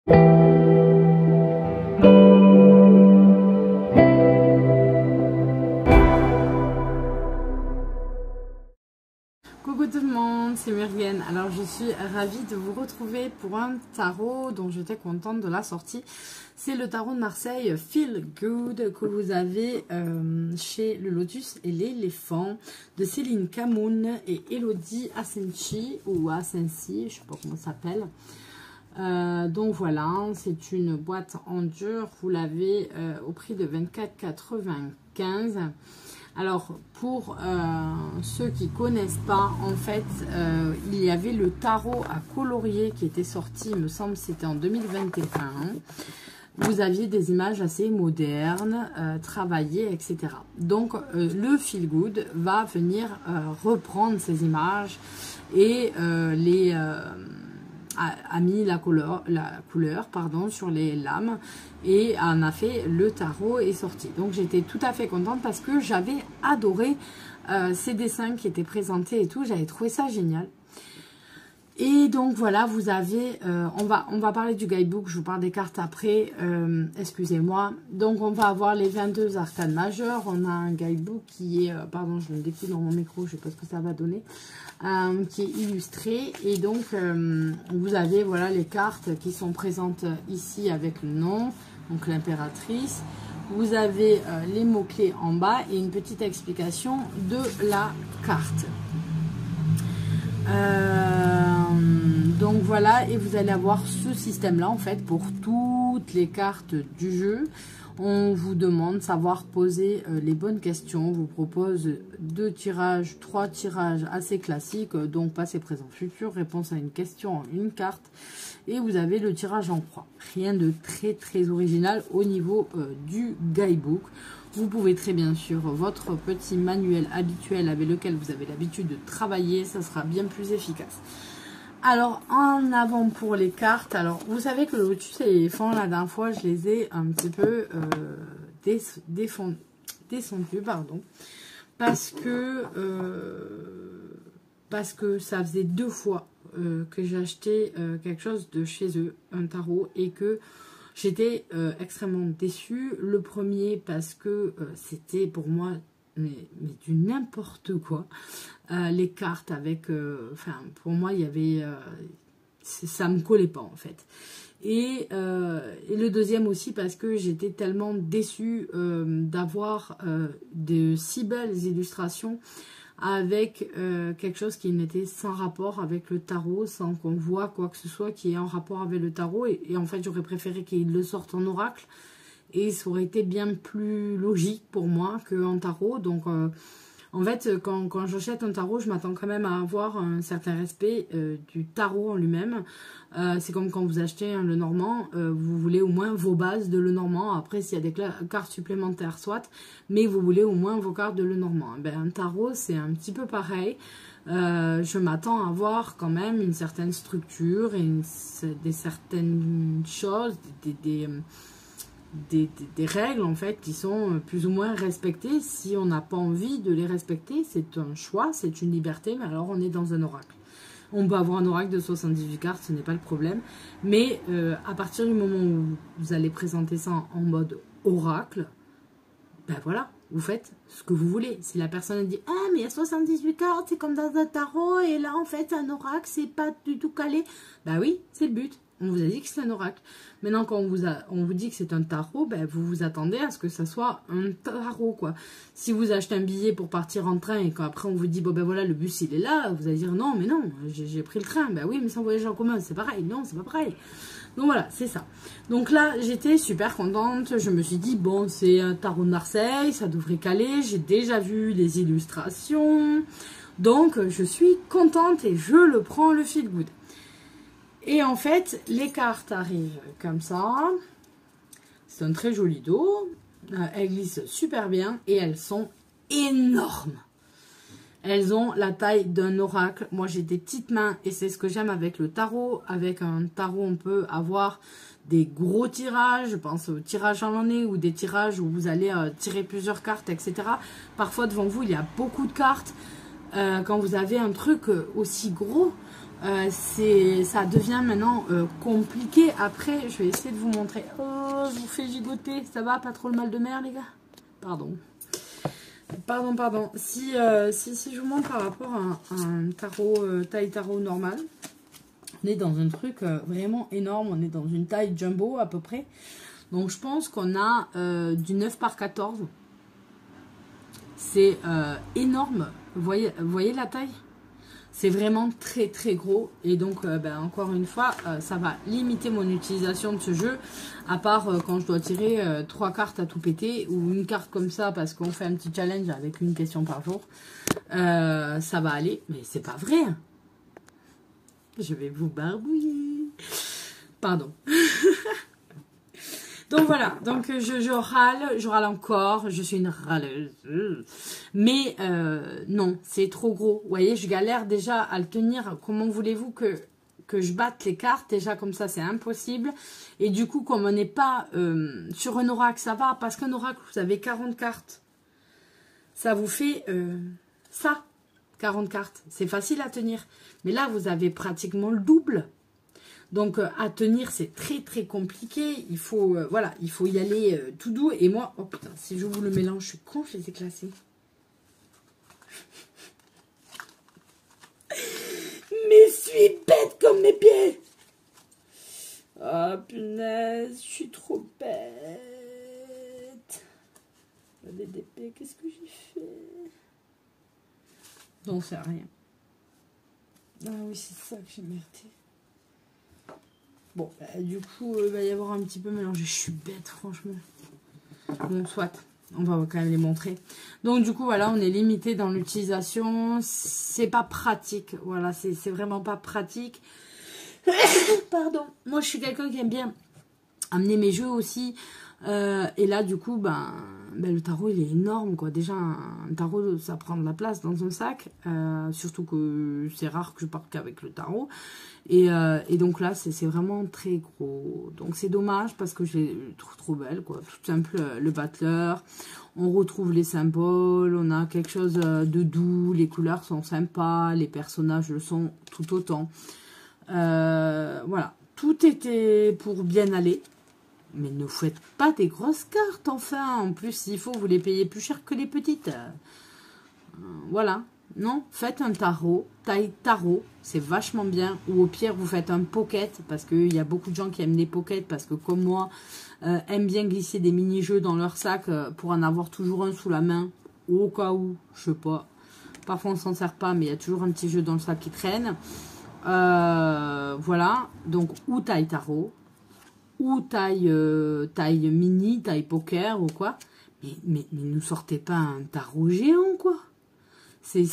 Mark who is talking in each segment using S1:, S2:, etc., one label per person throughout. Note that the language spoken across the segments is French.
S1: Coucou tout le monde, c'est Murienne. Alors je suis ravie de vous retrouver pour un tarot dont j'étais contente de la sortie. C'est le tarot de Marseille Feel Good que vous avez chez le Lotus et l'éléphant de Céline Camoun et Elodie Asensi ou Asensi, je sais pas comment ça s'appelle. Donc voilà, c'est une boîte en dur, vous l'avez au prix de 24,95 €. Alors, pour ceux qui ne connaissent pas, en fait, il y avait le tarot à colorier qui était sorti, il me semble, c'était en 2021. Vous aviez des images assez modernes, travaillées, etc. Donc, le Feel Good va venir reprendre ces images et a mis la couleur sur les lames et en a fait le tarot est sorti. Donc j'étais tout à fait contente parce que j'avais adoré ces dessins qui étaient présentés et tout, j'avais trouvé ça génial. Et donc voilà, vous avez, on va parler du guidebook, je vous parle des cartes après, excusez-moi. Donc on va avoir les 22 arcanes majeures, on a un guidebook qui est, pardon je le découle dans mon micro, je sais pas ce que ça va donner, qui est illustré. Et donc vous avez voilà les cartes qui sont présentes ici avec le nom, donc l'impératrice. Vous avez les mots-clés en bas et une petite explication de la carte. Donc voilà, et vous allez avoir ce système là en fait pour toutes les cartes du jeu. On vous demande de savoir poser les bonnes questions. On vous propose 2 tirages, 3 tirages assez classiques, donc passé, présent, futur, réponse à une question en une carte. Et vous avez le tirage en croix. Rien de très original au niveau du guidebook. Vous pouvez très bien sur votre petit manuel habituel avec lequel vous avez l'habitude de travailler, ça sera bien plus efficace. Alors, en avant pour les cartes, alors vous savez que le Lotus et l'éléphant, la dernière fois, je les ai un petit peu descendus, pardon, parce que ça faisait 2 fois que j'ai acheté quelque chose de chez eux, un tarot, et que j'étais extrêmement déçue. Le premier parce que c'était pour moi mais du n'importe quoi. Les cartes avec... Enfin, pour moi, il y avait... ça me collait pas, en fait. Et le deuxième aussi parce que j'étais tellement déçue d'avoir de si belles illustrations avec quelque chose qui n'était sans rapport avec le tarot, sans qu'on voit quoi que ce soit qui est en rapport avec le tarot. Et en fait, j'aurais préféré qu'il le sorte en oracle. Et ça aurait été bien plus logique pour moi qu'en tarot. Donc, en fait, quand j'achète un tarot, je m'attends quand même à avoir un certain respect du tarot en lui-même. C'est comme quand vous achetez un Lenormand, vous voulez au moins vos bases de Lenormand. Après, s'il y a des cartes supplémentaires, soit, mais vous voulez au moins vos cartes de Lenormand. Ben, un tarot, c'est un petit peu pareil. Je m'attends à avoir quand même une certaine structure et des certaines choses, des règles en fait qui sont plus ou moins respectées. Si on n'a pas envie de les respecter, c'est un choix, c'est une liberté, mais alors on est dans un oracle. On peut avoir un oracle de 78 cartes, ce n'est pas le problème, mais à partir du moment où vous allez présenter ça en mode oracle, ben voilà, vous faites ce que vous voulez. Si la personne dit « Ah, mais il y a 78 cartes, c'est comme dans un tarot, et là, en fait, un oracle, c'est pas du tout calé. » Ben oui, c'est le but. On vous a dit que c'est un oracle. Maintenant, quand on vous dit que c'est un tarot, ben, vous vous attendez à ce que ça soit un tarot, quoi. Si vous achetez un billet pour partir en train et qu'après on vous dit, bon ben voilà, le bus il est là, vous allez dire, non, mais non, j'ai pris le train. Ben oui, mais sans voyage en commun, c'est pareil. Non, c'est pas pareil. Donc voilà, c'est ça. Donc là, j'étais super contente. Je me suis dit, bon, c'est un tarot de Marseille, ça devrait caler. J'ai déjà vu les illustrations. Donc, je suis contente et je le prends, le Feel Good. Et en fait, les cartes arrivent comme ça. C'est un très joli dos. Elles glissent super bien et elles sont énormes. Elles ont la taille d'un oracle. Moi, j'ai des petites mains et c'est ce que j'aime avec le tarot. Avec un tarot, on peut avoir des gros tirages. Je pense au tirage en l'année ou des tirages où vous allez tirer plusieurs cartes, etc. Parfois, devant vous, il y a beaucoup de cartes. Quand vous avez un truc aussi gros, Ça devient maintenant compliqué. Après, je vais essayer de vous montrer. Oh, je vous fais gigoter. Ça va, pas trop le mal de mer, les gars? Pardon. Pardon. Si je vous montre par rapport à un tarot, taille tarot normal, on est dans un truc vraiment énorme. On est dans une taille jumbo à peu près. Donc, je pense qu'on a du 9 par 14. C'est énorme. Vous voyez la taille? C'est vraiment très très gros. Et donc, encore une fois, ça va limiter mon utilisation de ce jeu. À part quand je dois tirer 3 cartes à tout péter. Ou une carte comme ça parce qu'on fait un petit challenge avec une question par jour. Ça va aller. Mais c'est pas vrai. Je vais vous barbouiller. Pardon. Donc voilà, donc je râle encore, je suis une râleuse. Mais non, c'est trop gros. Vous voyez, je galère déjà à le tenir. Comment voulez-vous que je batte les cartes? Déjà comme ça, c'est impossible. Et du coup, comme on n'est pas sur un oracle, ça va. Parce qu'un oracle, vous avez 40 cartes. Ça vous fait ça, 40 cartes. C'est facile à tenir. Mais là, vous avez pratiquement le double. Donc, à tenir, c'est très, très compliqué. Il faut, voilà, il faut y aller tout doux. Et moi, oh putain, si je vous le mélange, je suis con, je les ai classés. Mais je suis bête comme mes pieds. Ah, punaise, je suis trop bête. La DDP, qu'est-ce que j'ai fait? Non, c'est rien. Ah oui, c'est ça que j'ai merdé. Bon, du coup, il va y avoir un petit peu mélangé. Je suis bête, franchement. Bon, soit. On va quand même les montrer. Donc, du coup, voilà, on est limité dans l'utilisation. C'est pas pratique. Voilà, c'est vraiment pas pratique. Pardon. Moi, je suis quelqu'un qui aime bien amener mes jeux aussi. Et là, du coup, le tarot, il est énorme, quoi. Déjà, un tarot, ça prend de la place dans un sac. Surtout que c'est rare que je parte qu'avec le tarot. Et donc là, c'est vraiment très gros. Donc, c'est dommage parce que je les trouve trop belle, quoi. Tout simple, le battleur. On retrouve les symboles. On a quelque chose de doux. Les couleurs sont sympas. Les personnages le sont tout autant. Voilà. Tout était pour bien aller. Mais ne faites pas des grosses cartes, enfin. En plus, s'il faut, vous les payez plus cher que les petites. Voilà. Non, faites un tarot, taille tarot, c'est vachement bien. Ou au pire, vous faites un pocket, parce qu'il y a beaucoup de gens qui aiment les pockets, parce que comme moi, aiment bien glisser des mini-jeux dans leur sac pour en avoir toujours un sous la main. Ou au cas où, je sais pas. Parfois, on s'en sert pas, mais il y a toujours un petit jeu dans le sac qui traîne. Voilà. Donc, ou taille tarot. Ou taille mini, taille poker ou quoi. Mais ne sortez pas un tarot géant, quoi. C'est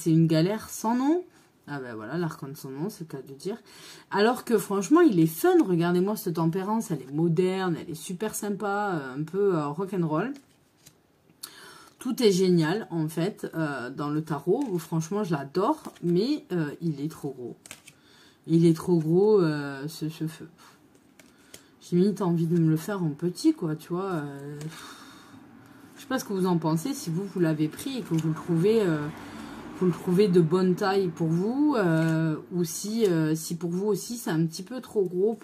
S1: une galère sans nom. Ah ben voilà, l'arcane sans nom, c'est le cas de dire. Alors que franchement, il est fun. Regardez-moi cette tempérance, elle est moderne, elle est super sympa, un peu rock'n'roll. Tout est génial, en fait, dans le tarot. Franchement, je l'adore, mais il est trop gros. Il est trop gros, ce feu. J'ai limite envie de me le faire en petit, quoi, tu vois. Je sais pas ce que vous en pensez, si vous l'avez pris et que vous le trouvez de bonne taille pour vous, ou si pour vous aussi c'est un petit peu trop gros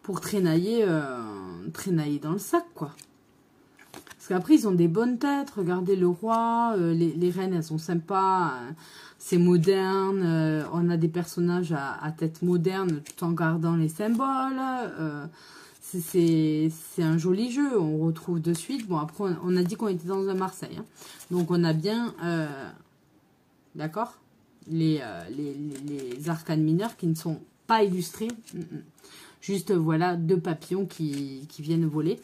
S1: pour traînailler dans le sac, quoi. Parce qu'après, ils ont des bonnes têtes. Regardez le roi, les reines, elles sont sympas. C'est moderne. On a des personnages à tête moderne tout en gardant les symboles. C'est un joli jeu. On retrouve de suite. Bon, après, on a dit qu'on était dans un Marseille. Hein. Donc, on a bien... D'accord, les arcanes mineurs qui ne sont pas illustrés. Juste, voilà, 2 papillons qui viennent voler.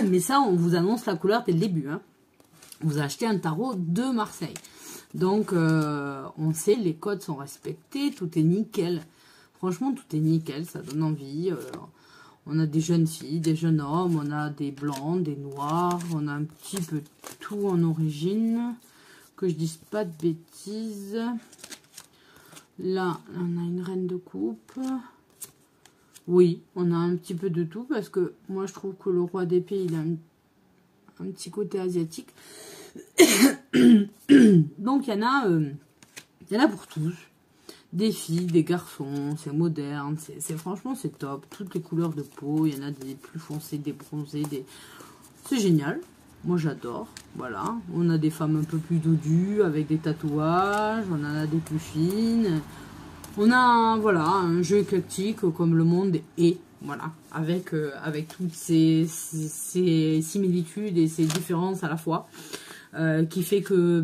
S1: Mais ça, on vous annonce la couleur dès le début. Hein. Vous achetez un tarot de Marseille. Donc, on sait, les codes sont respectés. Tout est nickel. Franchement, tout est nickel. Ça donne envie. On a des jeunes filles, des jeunes hommes. On a des blancs, des noirs. On a un petit peu tout en origine. Que je dise pas de bêtises. Là, on a une reine de coupe. Oui, on a un petit peu de tout parce que moi je trouve que le roi d'épée il a un petit côté asiatique. Donc il y en a pour tous. des filles, des garçons, c'est moderne, franchement c'est top, toutes les couleurs de peau, il y en a des plus foncés, des bronzés, c'est génial, moi j'adore, voilà, on a des femmes un peu plus dodues, avec des tatouages, on en a des plus fines, on a voilà, un jeu éclectique comme le monde est, voilà, avec toutes ces similitudes et ces différences à la fois. Qui fait que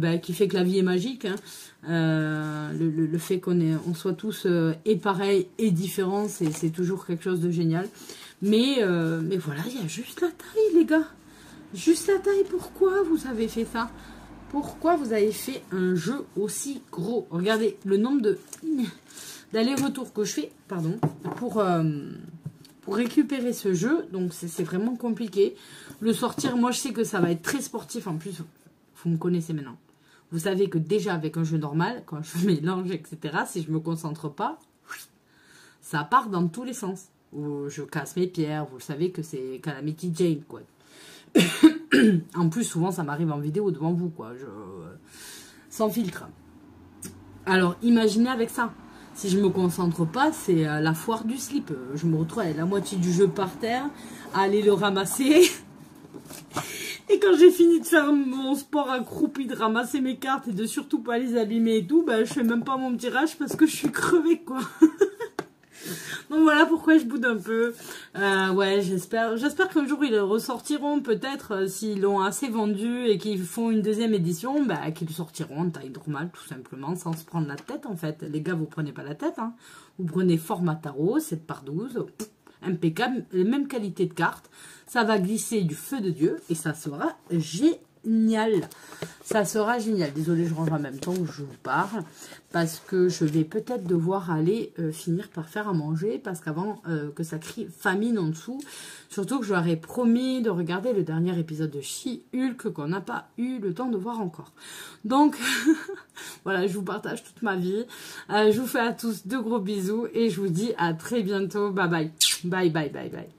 S1: la vie est magique, hein. Le fait qu'on soit tous et pareils et différents, c'est toujours quelque chose de génial. Mais voilà, il y a juste la taille, les gars. Juste la taille. Pourquoi vous avez fait ça? Pourquoi vous avez fait un jeu aussi gros? Regardez le nombre d'allers-retours que je fais, pardon, pour récupérer ce jeu. Donc c'est vraiment compliqué. Le sortir, moi je sais que ça va être très sportif en plus. Vous me connaissez maintenant. Vous savez que déjà avec un jeu normal, quand je mélange, etc., si je ne me concentre pas, ça part dans tous les sens. Ou je casse mes pierres, vous savez que c'est Calamity Jane, quoi. En plus, souvent, ça m'arrive en vidéo devant vous, quoi. Sans filtre. Alors, imaginez avec ça. Si je ne me concentre pas, c'est la foire du slip. Je me retrouve avec la moitié du jeu par terre, à aller le ramasser. Et quand j'ai fini de faire mon sport accroupi, de ramasser mes cartes et de surtout pas les abîmer et tout, bah, je fais même pas mon tirage parce que je suis crevée, quoi. Donc voilà pourquoi je boude un peu. Ouais, j'espère qu'un jour ils le ressortiront, peut-être, s'ils l'ont assez vendu et qu'ils font une deuxième édition, bah, qu'ils sortiront en taille normale, tout simplement, sans se prendre la tête, en fait. Les gars, vous prenez pas la tête, hein. Vous prenez format tarot, 7×12, impeccable, les mêmes qualités de cartes. Ça va glisser du feu de Dieu et ça sera génial. Ça sera génial. Désolée, je range en même temps que je vous parle. Parce que je vais peut-être devoir aller finir par faire à manger. Parce qu'avant que ça crie famine en dessous. Surtout que je leur ai promis de regarder le dernier épisode de She-Hulk qu'on n'a pas eu le temps de voir encore. Donc, voilà, je vous partage toute ma vie. Je vous fais à tous de gros bisous. Et je vous dis à très bientôt. Bye bye. Bye bye bye bye.